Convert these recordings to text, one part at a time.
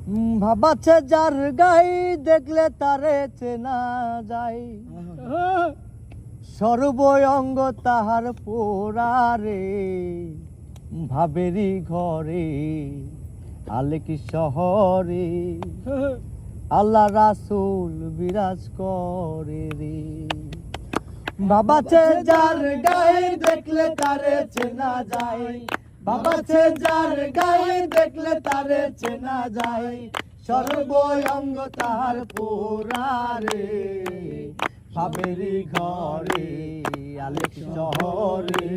ভাবাচ্ছে যার গাই দেখলে তারে চেনা যায়, সর্বঙ্গ তাহার পোড়ারে। ভাবেরি ঘরে আলেক শহরে আল্লাহ রাসূল বিরাজ করে রে। বাবাছে যার গায়ে দেখলে তারে চেনা যায়, বাবাছে যার গায়ে দেখলে তারে চেনা যায়, সর্বঙ্গ তাহার পোড়ারে। ভাবেরি ঘরে আলেক শহরে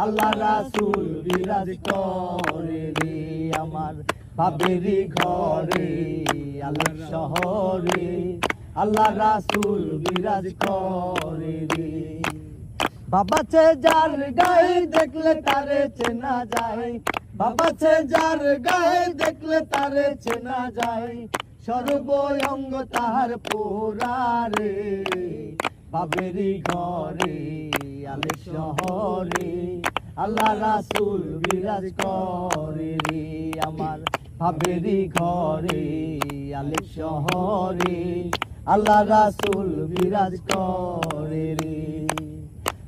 আল্লাহ রাসূল বিরাজ করে রে। আমার ভাবেরি ঘরে আলেক শহরে আল্লাহ রাসূল বিরাজ করে রে। বাবাছে যার গায়ে দেখলে তারে চেনা যায়, বাবাছে যার গায়ে দেখলে তারে চেনা যায়, সর্বঙ্গ তাহার পোড়ারে। ভাবেরি ঘরে আলেক শহরে আল্লাহ রাসূল বিরাজ করে রে। আমার ভাবেরি ঘরে আলেক শহরে আল্লাহ রাসূল বিরাজ করে রে।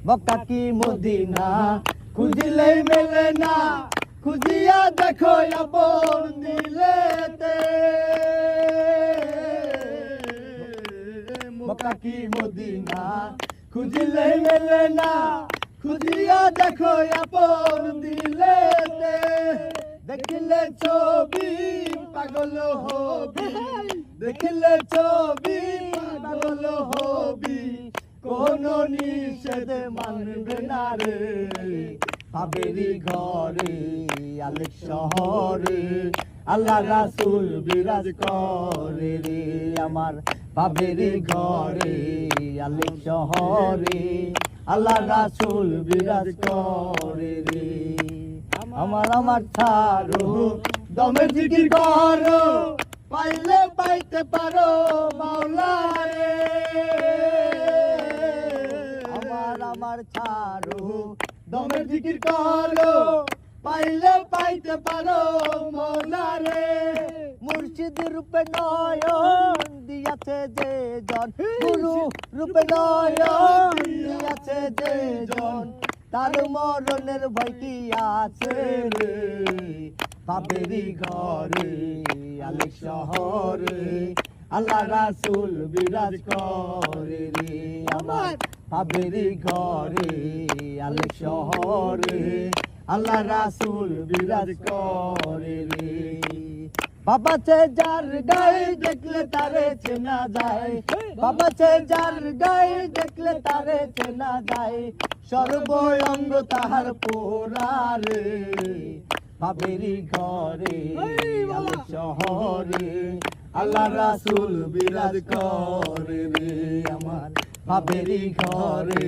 মক্কা কি মদিনা খুঁজিলে মেলে না, খুঁজিয়া দেখো আপন দিলেতে। মক্কা কি মদিনা খুঁজিলে মেলে না, খুঁজিয়া দেখো আপন দিলেতে। দেখিলে ছবি পাগল হবি, দেখিলে ছবি পাগল হবি, কোন নিষেধ মানবে না রে। ভাবেরি ঘরে আলেক শহরে আল্লাহ রাসূল বিরাজ করে রে। আমার ভাবেরি ঘরে আলেক শহরে আল্লাহ রাসূল বিরাজ করে রে। আমার ছাড়ো দমে জিকির করো, পাইলে পাইতে পারো মাওলারে। আমার ছাড়ো দমে জিকির করো, পাইলে পাইতে পারো মাওলারে। মুর্শিদ রূপে নয়ন দিয়াছে যে জন, গুরু রূপে নয়ন দিয়াছে যে জন, তার মরণের ভয় কি আছে রে। ভাবেরি ঘরে আলেক শহরে আল্লাহ রাসূল বিরাজ করে রে। আমার ভাবেরি ঘরে আলেক শহরে আল্লাহ রাসূল বিরাজ করে রে। বাবাছে যার গায়ে দেখলে তারে চেনা যায়, বাবাছে যার গায়ে দেখলে তারে চেনা যায়, সর্বঙ্গ তাহার পোড়ারে। ভাবেরি ঘরে আলেক শহরে আল্লাহ রাসূল বিরাজ করে রে। আমার ভাবেরি ঘরে